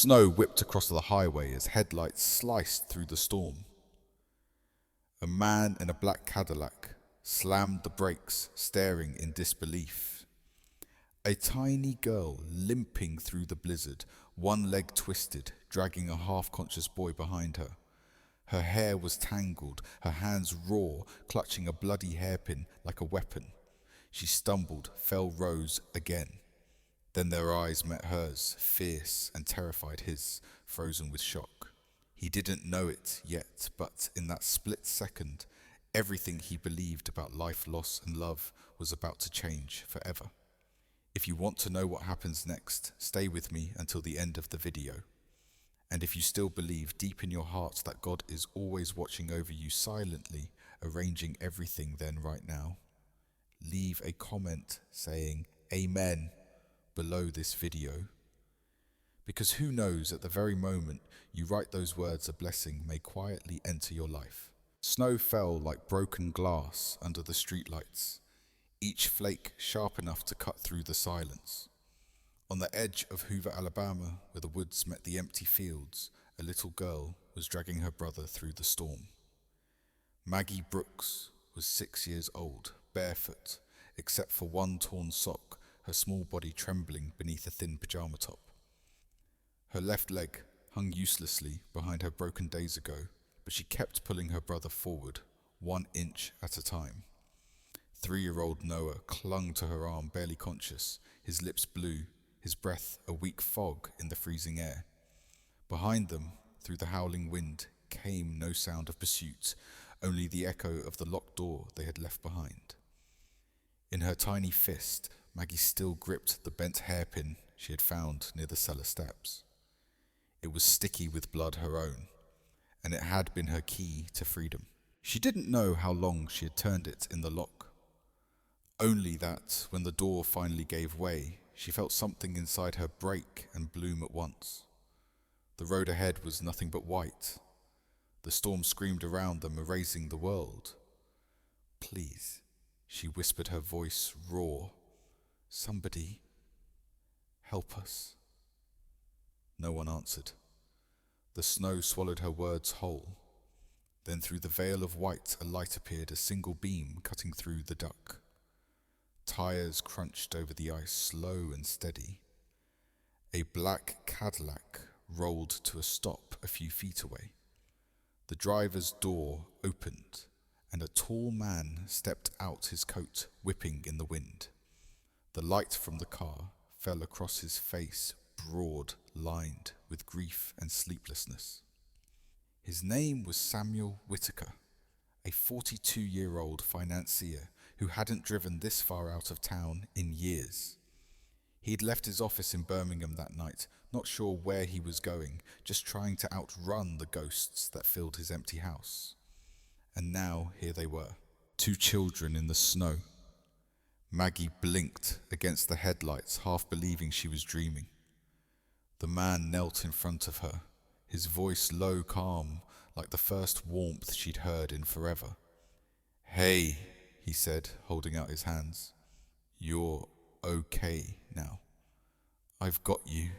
Snow whipped across the highway as headlights sliced through the storm. A man in a black Cadillac slammed the brakes, staring in disbelief. A tiny girl limping through the blizzard, one leg twisted, dragging a half-conscious boy behind her. Her hair was tangled, her hands raw, clutching a bloody hairpin like a weapon. She stumbled, fell, rose again. Then their eyes met hers, fierce and terrified his, frozen with shock. He didn't know it yet, but in that split second, everything he believed about life, loss and love was about to change forever. If you want to know what happens next, stay with me until the end of the video. And if you still believe deep in your heart that God is always watching over you silently, arranging everything then right now, leave a comment saying Amen below this video. Because who knows, at the very moment you write those words, a blessing may quietly enter your life. Snow fell like broken glass under the streetlights, each flake sharp enough to cut through the silence. On the edge of Hoover, Alabama, where the woods met the empty fields, a little girl was dragging her brother through the storm. Maggie Brooks was 6 years old, barefoot, except for one torn sock, her small body trembling beneath a thin pajama top. Her left leg hung uselessly behind her broken days ago, but she kept pulling her brother forward, 1 inch at a time. 3-year-old Noah clung to her arm, barely conscious, his lips blue, his breath a weak fog in the freezing air. Behind them, through the howling wind, came no sound of pursuit, only the echo of the locked door they had left behind. In her tiny fist, Maggie still gripped the bent hairpin she had found near the cellar steps. It was sticky with blood her own, and it had been her key to freedom. She didn't know how long she had turned it in the lock. Only that, when the door finally gave way, she felt something inside her break and bloom at once. The road ahead was nothing but white. The storm screamed around them, erasing the world. Please, she whispered, her voice raw. Somebody, help us. No one answered. The snow swallowed her words whole. Then through the veil of white a light appeared, a single beam cutting through the duck. Tires crunched over the ice, slow and steady. A black Cadillac rolled to a stop a few feet away. The driver's door opened, and a tall man stepped out, his coat whipping in the wind. The light from the car fell across his face, broad, lined with grief and sleeplessness. His name was Samuel Whitaker, a 42-year-old financier who hadn't driven this far out of town in years. He'd left his office in Birmingham that night, not sure where he was going, just trying to outrun the ghosts that filled his empty house. And now here they were, 2 children in the snow. Maggie blinked against the headlights, half believing she was dreaming. The man knelt in front of her, his voice low, calm, like the first warmth she'd heard in forever. "Hey," he said, holding out his hands. "You're okay now. I've got you."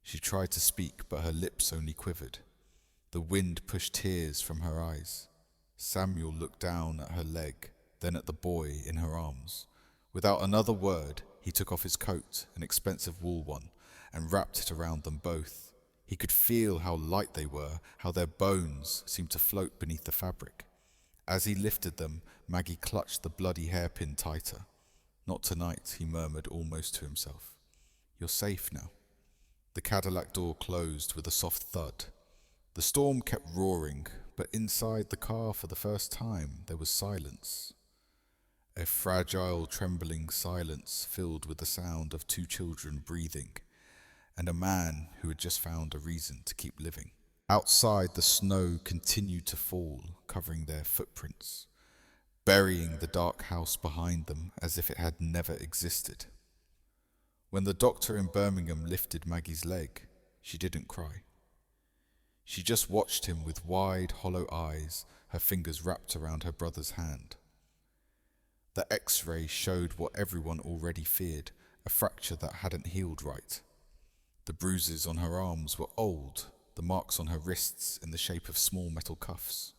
She tried to speak, but her lips only quivered. The wind pushed tears from her eyes. Samuel looked down at her leg, then at the boy in her arms. Without another word, he took off his coat, an expensive wool one, and wrapped it around them both. He could feel how light they were, how their bones seemed to float beneath the fabric. As he lifted them, Maggie clutched the bloody hairpin tighter. "Not tonight," he murmured almost to himself. "You're safe now." The Cadillac door closed with a soft thud. The storm kept roaring, but inside the car for the first time there was silence. A fragile, trembling silence filled with the sound of 2 children breathing, and a man who had just found a reason to keep living. Outside, the snow continued to fall, covering their footprints, burying the dark house behind them as if it had never existed. When the doctor in Birmingham lifted Maggie's leg, she didn't cry. She just watched him with wide, hollow eyes, her fingers wrapped around her brother's hand. The X-ray showed what everyone already feared, a fracture that hadn't healed right. The bruises on her arms were old, the marks on her wrists in the shape of small metal cuffs.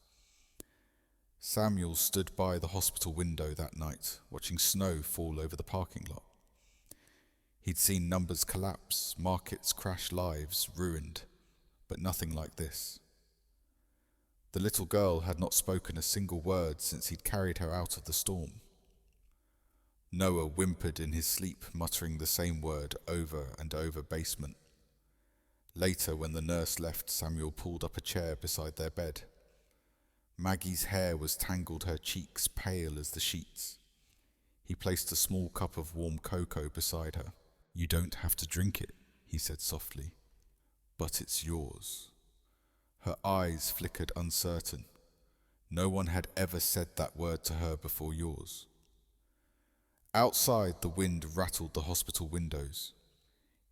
Samuel stood by the hospital window that night, watching snow fall over the parking lot. He'd seen numbers collapse, markets crash, lives ruined, but nothing like this. The little girl had not spoken a single word since he'd carried her out of the storm. Noah whimpered in his sleep, muttering the same word over and over, basement. Later, when the nurse left, Samuel pulled up a chair beside their bed. Maggie's hair was tangled, her cheeks pale as the sheets. He placed a small cup of warm cocoa beside her. "You don't have to drink it," he said softly, "but it's yours." Her eyes flickered uncertain. No one had ever said that word to her before yours. Outside, the wind rattled the hospital windows.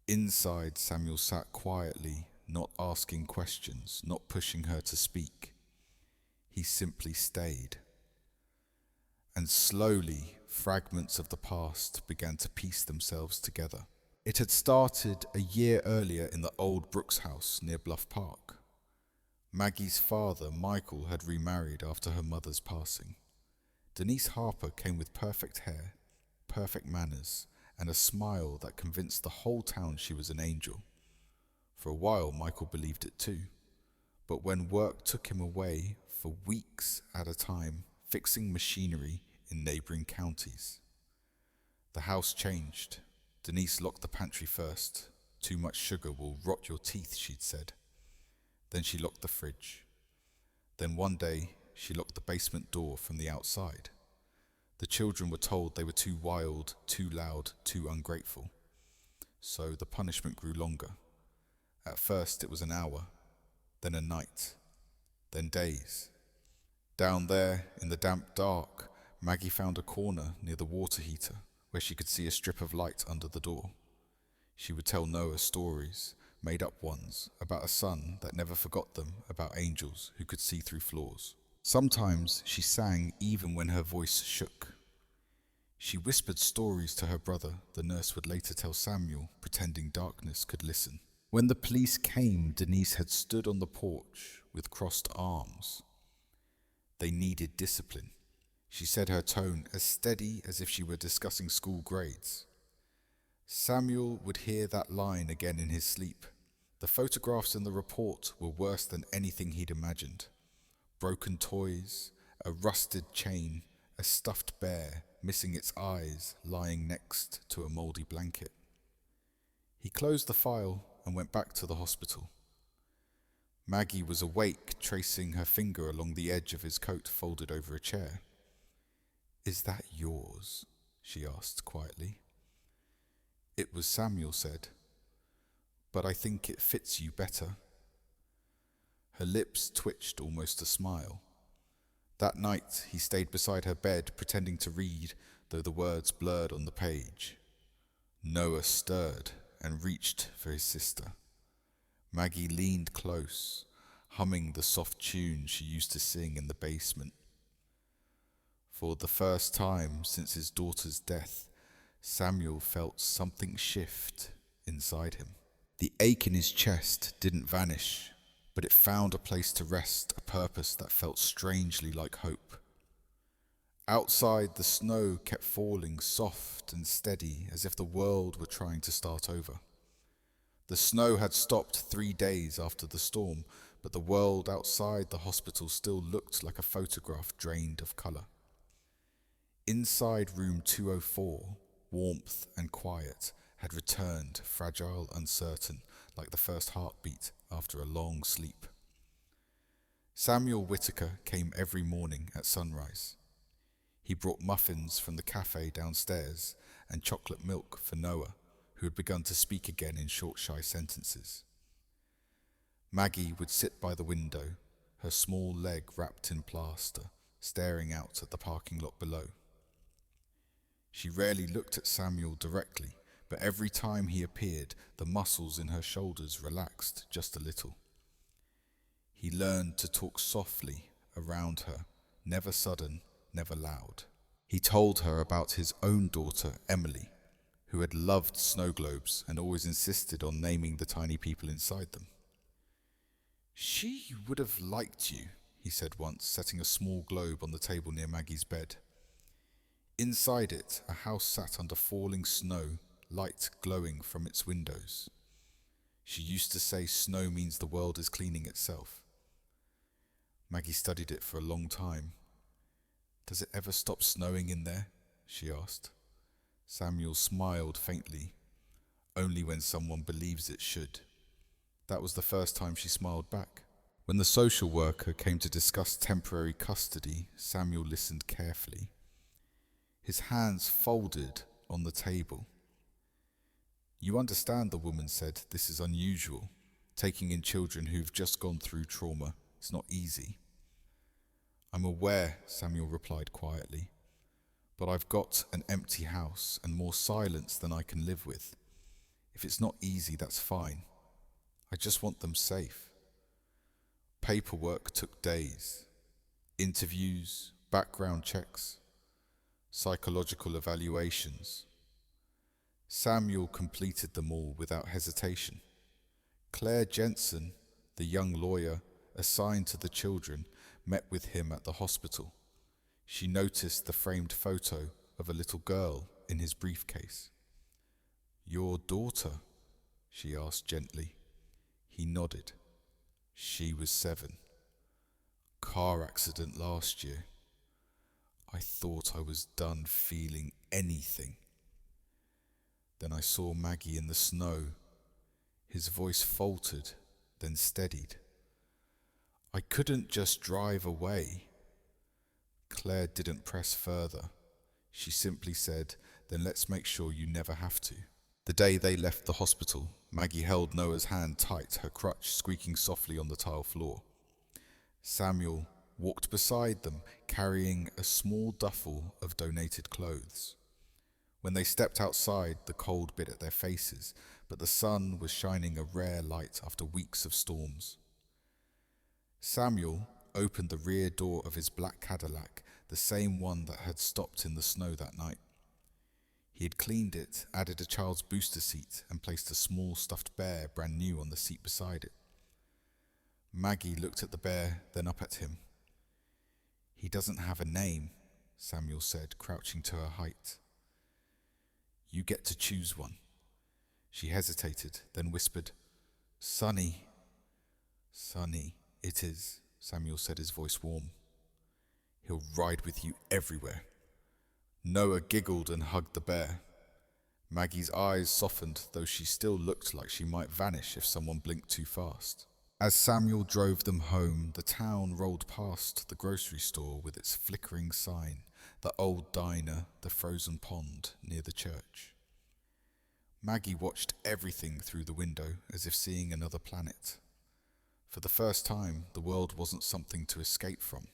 Inside, Samuel sat quietly, not asking questions, not pushing her to speak. He simply stayed. And slowly, fragments of the past began to piece themselves together. It had started a year earlier in the old Brooks house near Bluff Park. Maggie's father, Michael, had remarried after her mother's passing. Denise Harper came with perfect hair, perfect manners, and a smile that convinced the whole town she was an angel. For a while, Michael believed it too. But when work took him away for weeks at a time, fixing machinery in neighboring counties, the house changed. Denise locked the pantry first. "Too much sugar will rot your teeth," she'd said. Then she locked the fridge. Then one day, she locked the basement door from the outside. The children were told they were too wild, too loud, too ungrateful. So the punishment grew longer. At first it was an hour, then a night, then days. Down there, in the damp dark, Maggie found a corner near the water heater where she could see a strip of light under the door. She would tell Noah stories, made-up ones, about a son that never forgot them, about angels who could see through flaws. Sometimes she sang even when her voice shook. She whispered stories to her brother, the nurse would later tell Samuel, pretending darkness could listen. When the police came, Denise had stood on the porch with crossed arms. They needed discipline. She said, her tone as steady as if she were discussing school grades. Samuel would hear that line again in his sleep. The photographs in the report were worse than anything he'd imagined. Broken toys, a rusted chain, a stuffed bear missing its eyes lying next to a mouldy blanket. He closed the file and went back to the hospital. Maggie was awake, tracing her finger along the edge of his coat folded over a chair. "Is that yours?" she asked quietly. "It was," Samuel said, "but I think it fits you better." Her lips twitched almost a smile. That night, he stayed beside her bed, pretending to read, though the words blurred on the page. Noah stirred and reached for his sister. Maggie leaned close, humming the soft tune she used to sing in the basement. For the first time since his daughter's death, Samuel felt something shift inside him. The ache in his chest didn't vanish, but it found a place to rest, a purpose that felt strangely like hope. Outside, the snow kept falling soft and steady, as if the world were trying to start over. The snow had stopped 3 days after the storm, but the world outside the hospital still looked like a photograph drained of colour. Inside room 204, warmth and quiet had returned, fragile, uncertain, like the first heartbeat after a long sleep. Samuel Whitaker came every morning at sunrise. He brought muffins from the cafe downstairs and chocolate milk for Noah, who had begun to speak again in short, shy sentences. Maggie would sit by the window, her small leg wrapped in plaster, staring out at the parking lot below. She rarely looked at Samuel directly, but every time he appeared, the muscles in her shoulders relaxed just a little. He learned to talk softly around her, never sudden, never loud. He told her about his own daughter, Emily, who had loved snow globes and always insisted on naming the tiny people inside them. "She would have liked you," he said once, setting a small globe on the table near Maggie's bed. Inside it, a house sat under falling snow, light glowing from its windows. She used to say snow means the world is cleaning itself. Maggie studied it for a long time. "Does it ever stop snowing in there?" she asked. Samuel smiled faintly. "Only when someone believes it should." That was the first time she smiled back. When the social worker came to discuss temporary custody, Samuel listened carefully. His hands folded on the table. "You understand," the woman said, "this is unusual. Taking in children who've just gone through trauma. It's not easy." "I'm aware," Samuel replied quietly, "but I've got an empty house and more silence than I can live with. If it's not easy, that's fine. I just want them safe." Paperwork took days. Interviews, background checks, psychological evaluations. Samuel completed them all without hesitation. Claire Jensen, the young lawyer assigned to the children, met with him at the hospital. She noticed the framed photo of a little girl in his briefcase. "Your daughter?" she asked gently. He nodded. "She was 7. Car accident last year. I thought I was done feeling anything. Then I saw Maggie in the snow." His voice faltered, then steadied. "I couldn't just drive away." Claire didn't press further. She simply said, "Then let's make sure you never have to." The day they left the hospital, Maggie held Noah's hand tight, her crutch squeaking softly on the tile floor. Samuel walked beside them, carrying a small duffel of donated clothes. When they stepped outside, the cold bit at their faces, but the sun was shining a rare light after weeks of storms. Samuel opened the rear door of his black Cadillac, the same one that had stopped in the snow that night. He had cleaned it, added a child's booster seat, and placed a small stuffed bear brand new on the seat beside it. Maggie looked at the bear, then up at him. "He doesn't have a name," Samuel said, crouching to her height. "You get to choose one." She hesitated, then whispered, "Sonny." "Sonny, it is," Samuel said, his voice warm. "He'll ride with you everywhere." Noah giggled and hugged the bear. Maggie's eyes softened, though she still looked like she might vanish if someone blinked too fast. As Samuel drove them home, the town rolled past the grocery store with its flickering sign, the old diner, the frozen pond near the church. Maggie watched everything through the window as if seeing another planet. For the first time, the world wasn't something to escape from.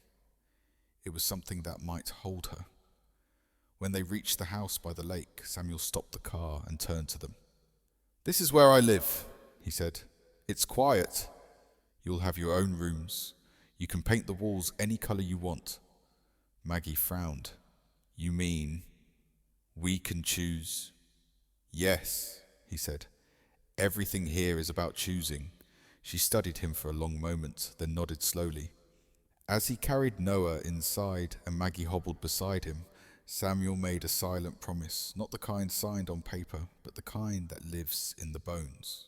It was something that might hold her. When they reached the house by the lake, Samuel stopped the car and turned to them. "This is where I live," he said. "It's quiet. You'll have your own rooms. You can paint the walls any color you want." Maggie frowned. "You mean we can choose?" "Yes," he said. "Everything here is about choosing." She studied him for a long moment, then nodded slowly. As he carried Noah inside and Maggie hobbled beside him, Samuel made a silent promise, not the kind signed on paper, but the kind that lives in the bones.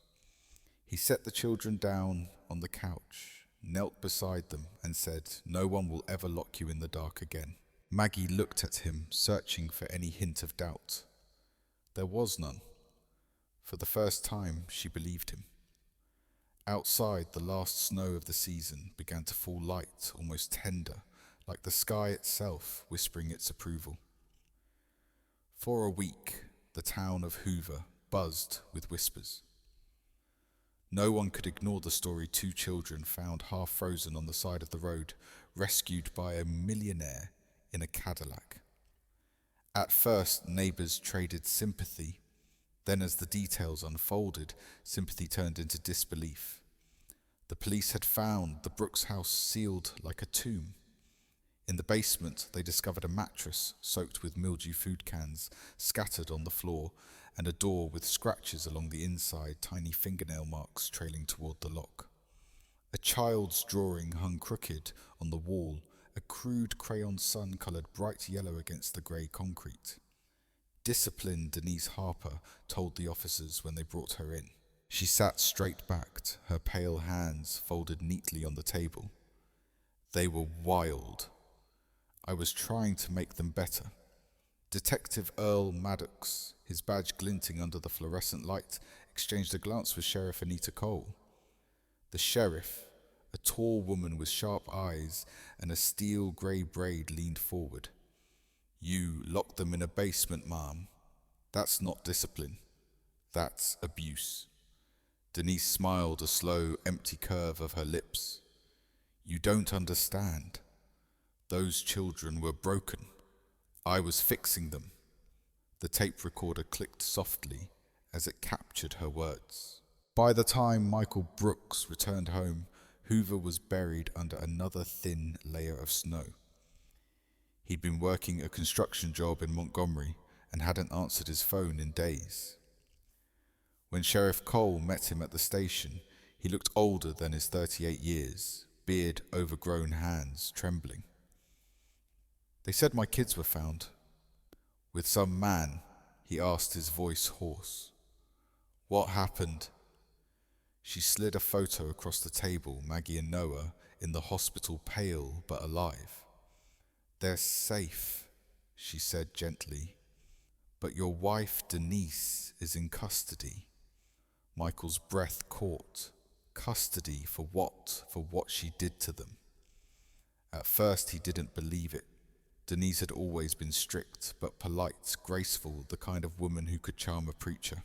He set the children down on the couch, knelt beside them, and said, "No one will ever lock you in the dark again." Maggie looked at him, searching for any hint of doubt. There was none. For the first time, she believed him. Outside, the last snow of the season began to fall light, almost tender, like the sky itself whispering its approval. For a week, the town of Hoover buzzed with whispers. No one could ignore the story two children found half frozen on the side of the road, rescued by a millionaire in a Cadillac. At first, neighbors traded sympathy. Then, as the details unfolded, sympathy turned into disbelief. The police had found the Brooks house sealed like a tomb. In the basement, they discovered a mattress soaked with mildew food cans scattered on the floor, and a door with scratches along the inside, tiny fingernail marks trailing toward the lock. A child's drawing hung crooked on the wall, a crude crayon sun coloured bright yellow against the grey concrete. Disciplined Denise Harper told the officers when they brought her in. She sat straight-backed, her pale hands folded neatly on the table. They were wild. I was trying to make them better. Detective Earl Maddox, his badge glinting under the fluorescent light, exchanged a glance with Sheriff Anita Cole. The sheriff, a tall woman with sharp eyes and a steel grey braid, leaned forward. "You locked them in a basement, ma'am. That's not discipline. That's abuse." Denise smiled, a slow, empty curve of her lips. "You don't understand. Those children were broken. I was fixing them." The tape recorder clicked softly as it captured her words. By the time Michael Brooks returned home, Hoover was buried under another thin layer of snow. He'd been working a construction job in Montgomery and hadn't answered his phone in days. When Sheriff Cole met him at the station, he looked older than his 38 years, beard overgrown, hands trembling. "They said my kids were found." "With some man?" he asked, his voice hoarse. "What happened?" She slid a photo across the table, Maggie and Noah in the hospital, pale but alive. "They're safe," she said gently. "But your wife, Denise, is in custody." Michael's breath caught. Custody for what? For what she did to them. At first he didn't believe it. Denise had always been strict, but polite, graceful, the kind of woman who could charm a preacher.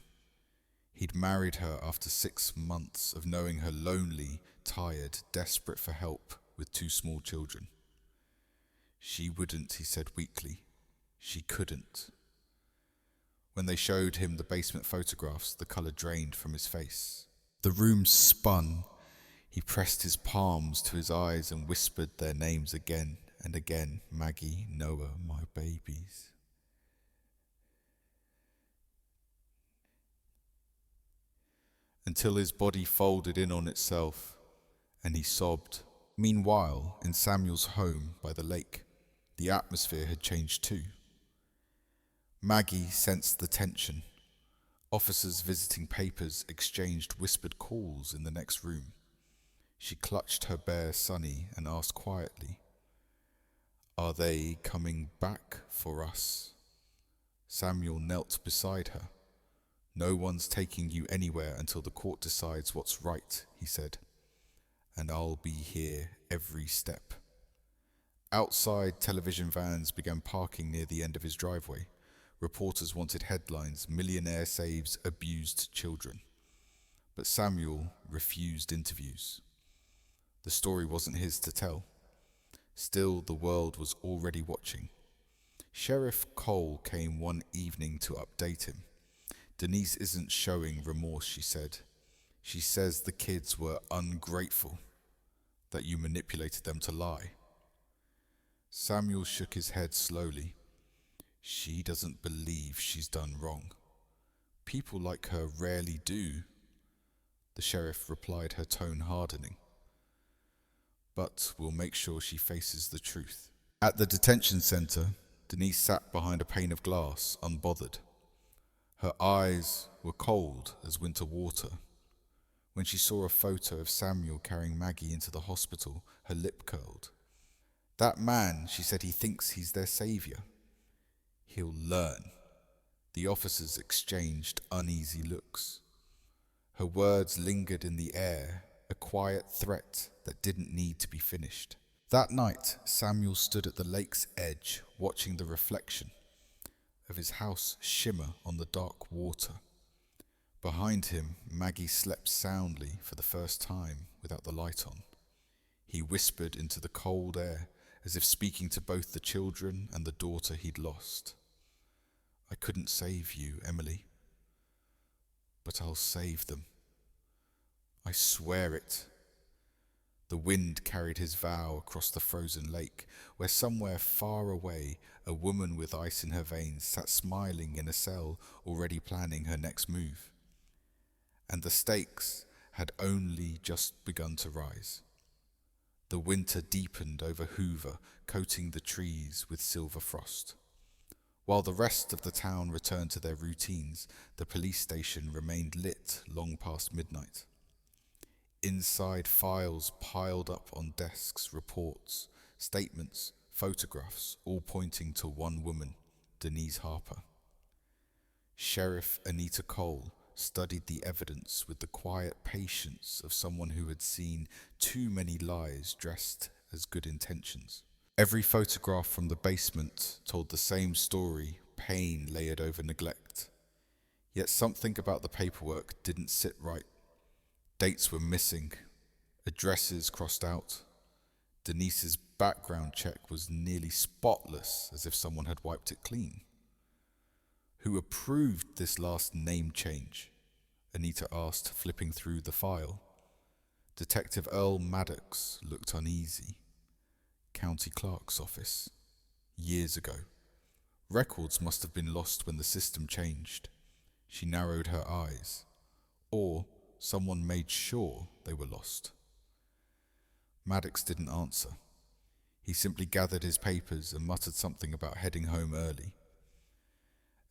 He'd married her after 6 months of knowing her lonely, tired, desperate for help with 2 small children. She wouldn't, he said weakly. She couldn't. When they showed him the basement photographs, the colour drained from his face. The room spun. He pressed his palms to his eyes and whispered their names again and again. "Maggie, Noah, my babies." Until his body folded in on itself and he sobbed. Meanwhile, in Samuel's home by the lake, the atmosphere had changed too. Maggie sensed the tension. Officers visiting papers exchanged whispered calls in the next room. She clutched her bare Sonny and asked quietly, "Are they coming back for us?" Samuel knelt beside her. "No one's taking you anywhere until the court decides what's right," he said. "And I'll be here every step." Outside, television vans began parking near the end of his driveway. Reporters wanted headlines: "Millionaire saves abused children." But Samuel refused interviews. The story wasn't his to tell. Still, the world was already watching. Sheriff Cole came one evening to update him. "Denise isn't showing remorse," she said. "She says the kids were ungrateful, that you manipulated them to lie." Samuel shook his head slowly. "She doesn't believe she's done wrong. People like her rarely do," the sheriff replied, her tone hardening. "But we'll make sure she faces the truth." At the detention center, Denise sat behind a pane of glass, unbothered. Her eyes were cold as winter water. When she saw a photo of Samuel carrying Maggie into the hospital, her lip curled. "That man," she said, "he thinks he's their savior. He'll learn." The officers exchanged uneasy looks. Her words lingered in the air, a quiet threat that didn't need to be finished. That night, Samuel stood at the lake's edge, watching the reflection of his house shimmer on the dark water. Behind him, Maggie slept soundly for the first time without the light on. He whispered into the cold air, as if speaking to both the children and the daughter he'd lost. "I couldn't save you, Emily, but I'll save them. I swear it." The wind carried his vow across the frozen lake, where somewhere far away a woman with ice in her veins sat smiling in a cell, already planning her next move. And the stakes had only just begun to rise. The winter deepened over Hoover, coating the trees with silver frost. While the rest of the town returned to their routines, the police station remained lit long past midnight. Inside, files piled up on desks, reports, statements, photographs, all pointing to one woman, Denise Harper. Sheriff Anita Cole studied the evidence with the quiet patience of someone who had seen too many lies dressed as good intentions. Every photograph from the basement told the same story, pain layered over neglect. Yet something about the paperwork didn't sit right. Dates were missing, addresses crossed out. Denise's background check was nearly spotless, as if someone had wiped it clean. Who approved this last name change? Anita asked, flipping through the file. Detective Earl Maddox looked uneasy. County clerk's office. Years ago. Records must have been lost when the system changed. She narrowed her eyes. Or someone made sure they were lost. Maddox didn't answer. He simply gathered his papers and muttered something about heading home early.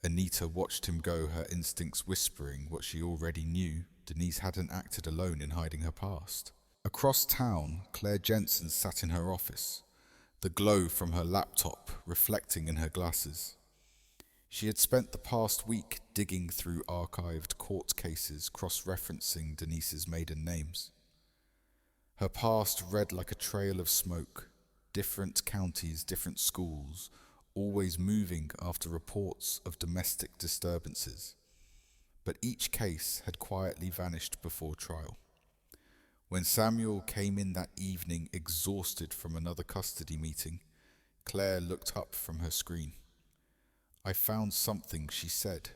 Anita watched him go, her instincts whispering what she already knew. Denise hadn't acted alone in hiding her past. Across town, Claire Jensen sat in her office, the glow from her laptop reflecting in her glasses. She had spent the past week digging through archived court cases, cross-referencing Denise's maiden names. Her past read like a trail of smoke, different counties, different schools, always moving after reports of domestic disturbances. But each case had quietly vanished before trial. When Samuel came in that evening, exhausted from another custody meeting, Claire looked up from her screen. I found something, she said.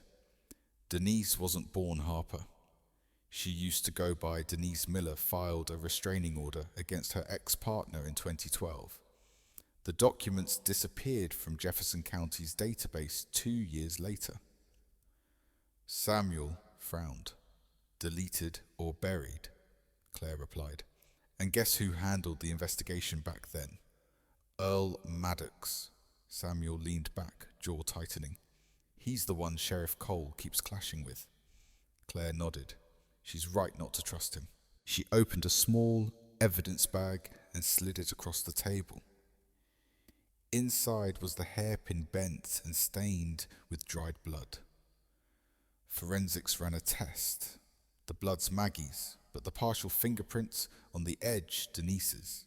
Denise wasn't born Harper. She used to go by Denise Miller, filed a restraining order against her ex-partner in 2012. The documents disappeared from Jefferson County's database 2 years later. Samuel frowned. Deleted or buried, Claire replied. And guess who handled the investigation back then? Earl Maddox. Samuel leaned back, jaw tightening. He's the one Sheriff Cole keeps clashing with. Claire nodded. She's right not to trust him. She opened a small evidence bag and slid it across the table. Inside was the hairpin bent and stained with dried blood. Forensics ran a test. The blood's Maggie's, but the partial fingerprints on the edge Denise's.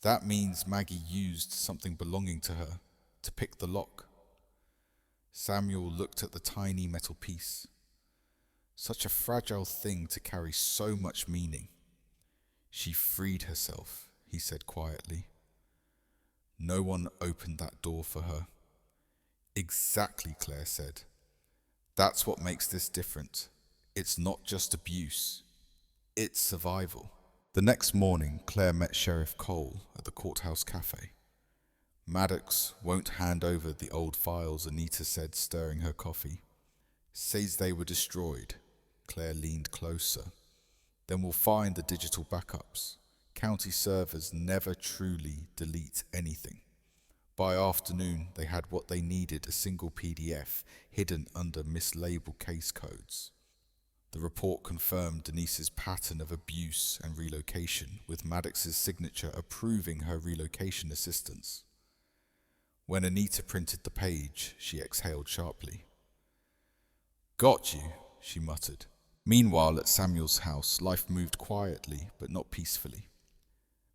That means Maggie used something belonging to her to pick the lock. Samuel looked at the tiny metal piece. Such a fragile thing to carry so much meaning. She freed herself, he said quietly. No one opened that door for her. Exactly, Claire said. That's what makes this different. It's not just abuse. It's survival. The next morning, Claire met Sheriff Cole at the courthouse cafe. Maddox won't hand over the old files, Anita said, stirring her coffee. Says they were destroyed. Claire leaned closer. Then we'll find the digital backups. County servers never truly delete anything. By afternoon, they had what they needed, a single PDF hidden under mislabeled case codes. The report confirmed Denise's pattern of abuse and relocation, with Maddox's signature approving her relocation assistance. When Anita printed the page, she exhaled sharply. Got you, she muttered. Meanwhile, at Samuel's house, life moved quietly, but not peacefully.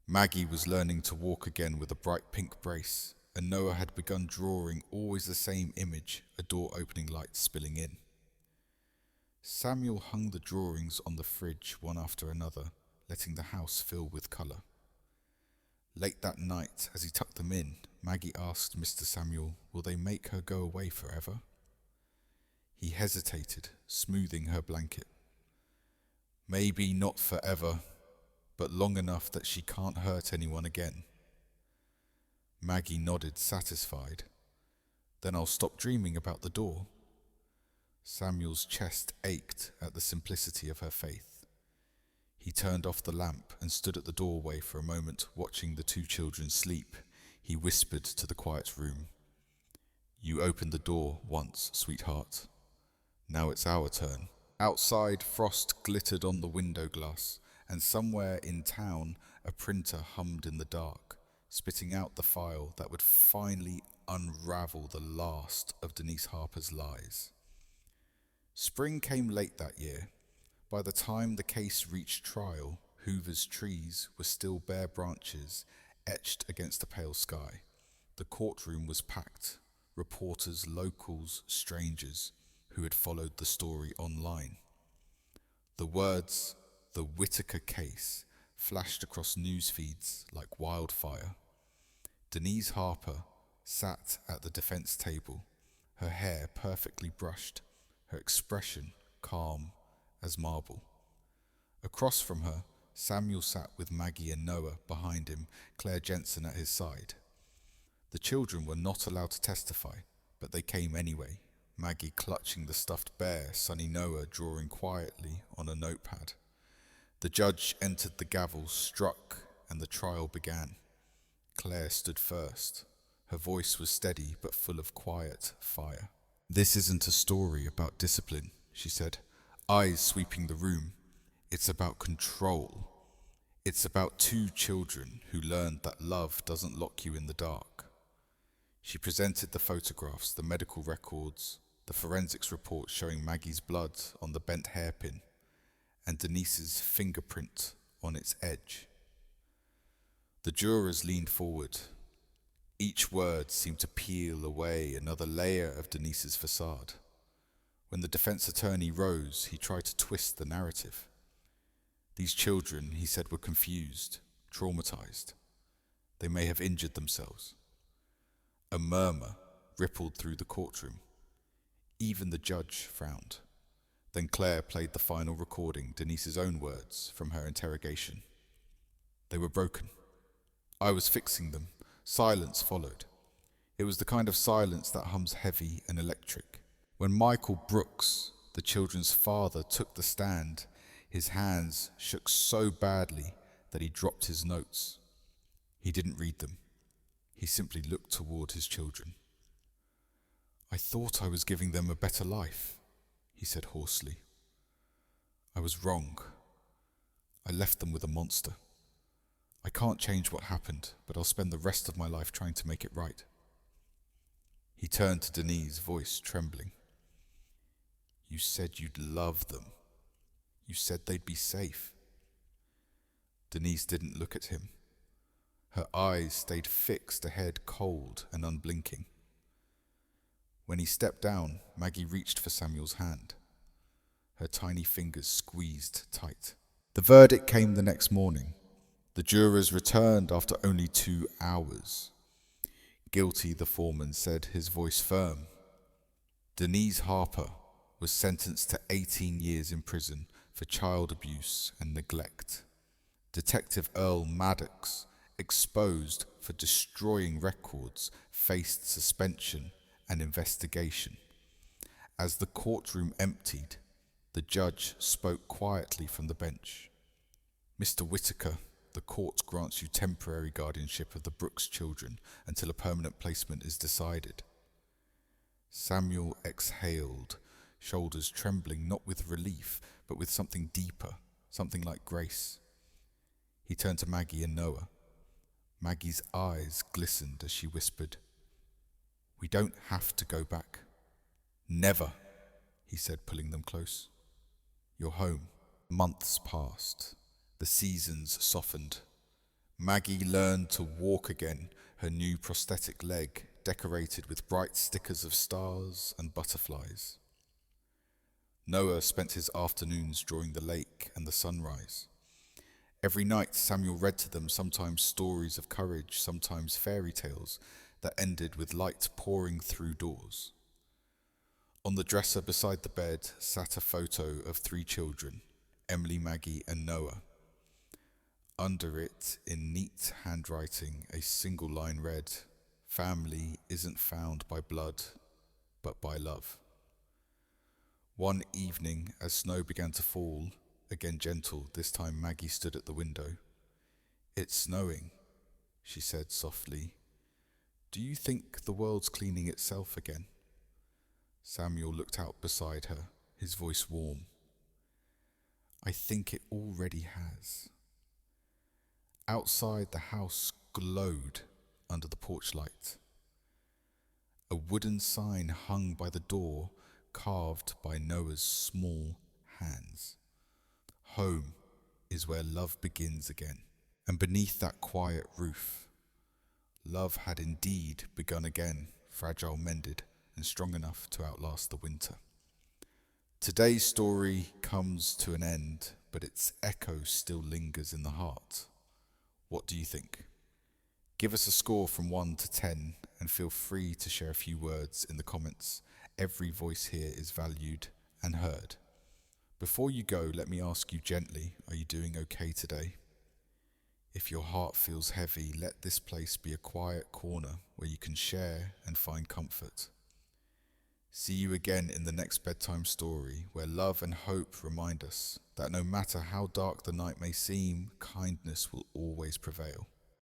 Maggie was learning to walk again with a bright pink brace, and Noah had begun drawing always the same image, a door-opening light spilling in. Samuel hung the drawings on the fridge one after another, letting the house fill with colour. Late that night, as he tucked them in, Maggie asked Mr. Samuel, will they make her go away forever? He hesitated, smoothing her blanket. Maybe not forever. but long enough that she can't hurt anyone again. Maggie nodded, satisfied. Then I'll stop dreaming about the door. Samuel's chest ached at the simplicity of her faith. He turned off the lamp and stood at the doorway for a moment, watching the two children sleep. He whispered to the quiet room, "You opened the door once, sweetheart. Now it's our turn." Outside, frost glittered on the window glass, and somewhere in town, a printer hummed in the dark, spitting out the file that would finally unravel the last of Denise Harper's lies. Spring came late that year. By the time the case reached trial, Hoover's trees were still bare branches etched against a pale sky. The courtroom was packed. Reporters, locals, strangers who had followed the story online. The words, "The Whitaker case," flashed across news feeds like wildfire. Denise Harper sat at the defense table, her hair perfectly brushed, her expression calm as marble. Across from her, Samuel sat with Maggie and Noah behind him, Claire Jensen at his side. The children were not allowed to testify, but they came anyway, Maggie clutching the stuffed bear, Sonny Noah drawing quietly on a notepad. The judge entered the gavel, struck, and the trial began. Claire stood first. Her voice was steady but full of quiet fire. "This isn't a story about discipline," she said, eyes sweeping the room. "It's about control. It's about two children who learned that love doesn't lock you in the dark." She presented the photographs, the medical records, the forensics report showing Maggie's blood on the bent hairpin and Denise's fingerprint on its edge. The jurors leaned forward. Each word seemed to peel away another layer of Denise's facade. When the defense attorney rose, he tried to twist the narrative. These children, he said, were confused, traumatized. They may have injured themselves. A murmur rippled through the courtroom. Even the judge frowned. Then Claire played the final recording, Denise's own words from her interrogation. "They were broken. I was fixing them." Silence followed. It was the kind of silence that hums heavy and electric. When Michael Brooks, the children's father, took the stand, his hands shook so badly that he dropped his notes. He didn't read them. He simply looked toward his children. "I thought I was giving them a better life," he said hoarsely. "I was wrong. I left them with a monster. I can't change what happened, but I'll spend the rest of my life trying to make it right." He turned to Denise, voice trembling. "You said you'd love them. You said they'd be safe." Denise didn't look at him. Her eyes stayed fixed ahead, cold and unblinking. When he stepped down, Maggie reached for Samuel's hand. Her tiny fingers squeezed tight. The verdict came the next morning. The jurors returned after only 2 hours. "Guilty," the foreman said, his voice firm. Denise Harper was sentenced to 18 years in prison for child abuse and neglect. Detective Earl Maddox, exposed for destroying records, faced suspension and investigation. As the courtroom emptied, the judge spoke quietly from the bench. "Mr. Whitaker, the court grants you temporary guardianship of the Brooks children until a permanent placement is decided." Samuel exhaled, shoulders trembling not with relief, but with something deeper, something like grace. He turned to Maggie and Noah. Maggie's eyes glistened as she whispered, "We don't have to go back." "Never," he said, pulling them close. "You're home." Months passed. The seasons softened. Maggie learned to walk again, her new prosthetic leg decorated with bright stickers of stars and butterflies. Noah spent his afternoons drawing the lake and the sunrise. Every night Samuel read to them, sometimes stories of courage, sometimes fairy tales that ended with light pouring through doors. On the dresser beside the bed sat a photo of 3 children, Emily, Maggie, and Noah. Under it, in neat handwriting, a single line read, "Family isn't found by blood, but by love." One evening, as snow began to fall, again gentle, this time Maggie stood at the window. "It's snowing," she said softly. "Do you think the world's cleaning itself again?" Samuel looked out beside her, his voice warm. "I think it already has." Outside, the house glowed under the porch light. A wooden sign hung by the door, carved by Noah's small hands. "Home is where love begins again." And beneath that quiet roof, love had indeed begun again, fragile, mended, and strong enough to outlast the winter. Today's story comes to an end, but its echo still lingers in the heart. What do you think? Give us a score from 1 to 10 and feel free to share a few words in the comments. Every voice here is valued and heard. Before you go, let me ask you gently, are you doing okay today? If your heart feels heavy, let this place be a quiet corner where you can share and find comfort. See you again in the next bedtime story, where love and hope remind us that no matter how dark the night may seem, kindness will always prevail.